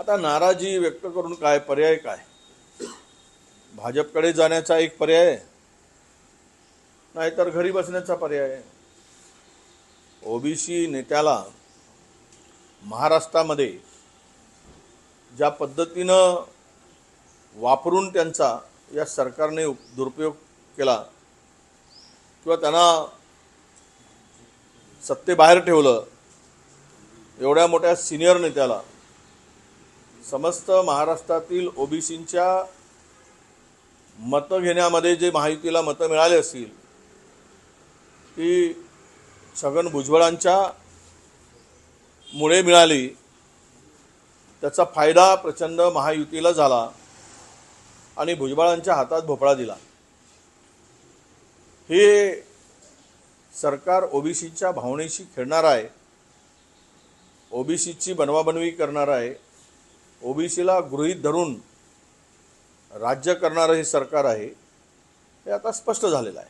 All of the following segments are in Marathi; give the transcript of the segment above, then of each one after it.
आता नाराजी व्यक्त करून काय पर्याय काय? भाजपकडे जाण्याचा एक पर्याय, नाहीतर घरी बसण्याचा पर्याय. ओबीसी नेत्याला महाराष्ट्रामध्ये ज्या पद्धतीनं वापरून त्यांचा या सरकारने दुरुपयोग केला किंवा त्यांना सत्तेबाहेर ठेवलं, एवढ्या मोठ्या सिनियर नेत्याला समस्त महाराष्ट्रातील ओबीसींच्या मतं घेण्यामध्ये जे महायुतीला मतं मिळाले असतील ती छगन भुजबळांच्या मुळे मिळाली. त्याचा फायदा प्रचंड महायुतीला झाला आणि भुजबळांच्या हातात भोपळा दिला. हे सरकार ओबीसीच्या भावनेशी खेळणार आहे, ओबीसीची बनवाबनवी करणार आहे, ओबीसीला गृहीत धरून राज्य करणारं हे सरकार आहे, हे आता स्पष्ट झालेलं आहे.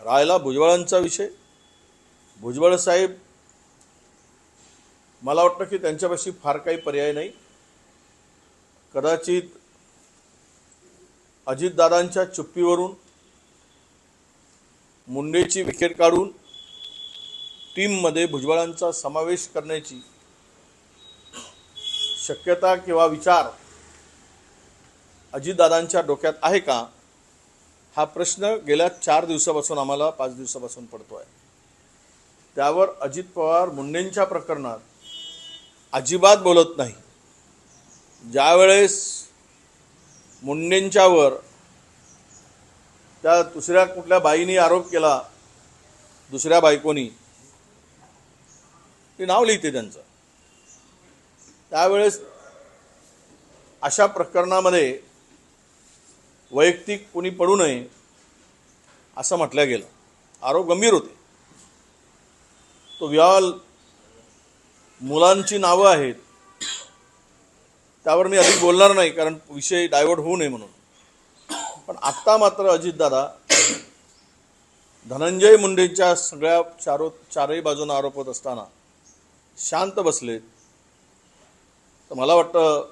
राहिला भुजबळांचा विषय, भुजबळ साहेब मला वाटतं की त्यांच्यापाशी फार काही पर्याय नाही. कदाचित अजितदादांच्या चुप्पीवरून मुंडेची विकेट काढून टीममध्ये भुजबळांचा समावेश करण्याची शक्यता किंवा विचार अजितदादांच्या डोक्यात आहे का, हा प्रश्न गेल्या 4 दिवसापासून आम्हाला 5 दिवसापासून पडतो आहे. त्यावर अजित पवार मुंडेंच्या प्रकरणात अजिबात बोलत नाही. ज्यावेळेस मुंडेंच्यावर त्या दुसऱ्या कुठल्या बाईनी आरोप केला, दुसऱ्या बायकोनी, ते नाव लिहिते त्यांचं, त्यावेळेस अशा प्रकरणामध्ये वैयक्तिक कोणी पडू नये असं म्हटलं गेलं. आरोप गंभीर होते. तो विवाह मुलांची नावं आहेत, त्यावर मी अधिक बोलणार नाही कारण विषय डायव्हर्ट होऊ नये म्हणून. पण आत्ता मात्र अजितदादा धनंजय मुंडेंच्या सगळ्या चारही बाजूने आरोप होत असताना शांत बसलेत. तर मला वाटतं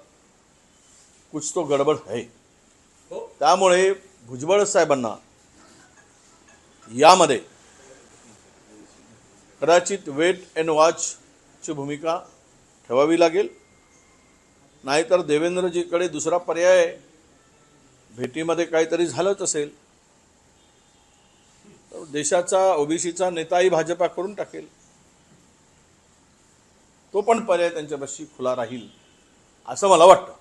कुछ तो गडबड है. त्यामुळे भुजबळ साहेबांना यामध्ये कदाचित वेट अँड वॉचची भूमिका ठेवावी लागेल, नाहीतर देवेंद्रजीकडे दुसरा पर्याय भेटीमध्ये काहीतरी झालंच असेल तर देशाचा ओबीसीचा नेताही भाजपा करून टाकेल. तो पण पर्याय त्यांच्यापाशी खुला राहील असं मला वाटतं.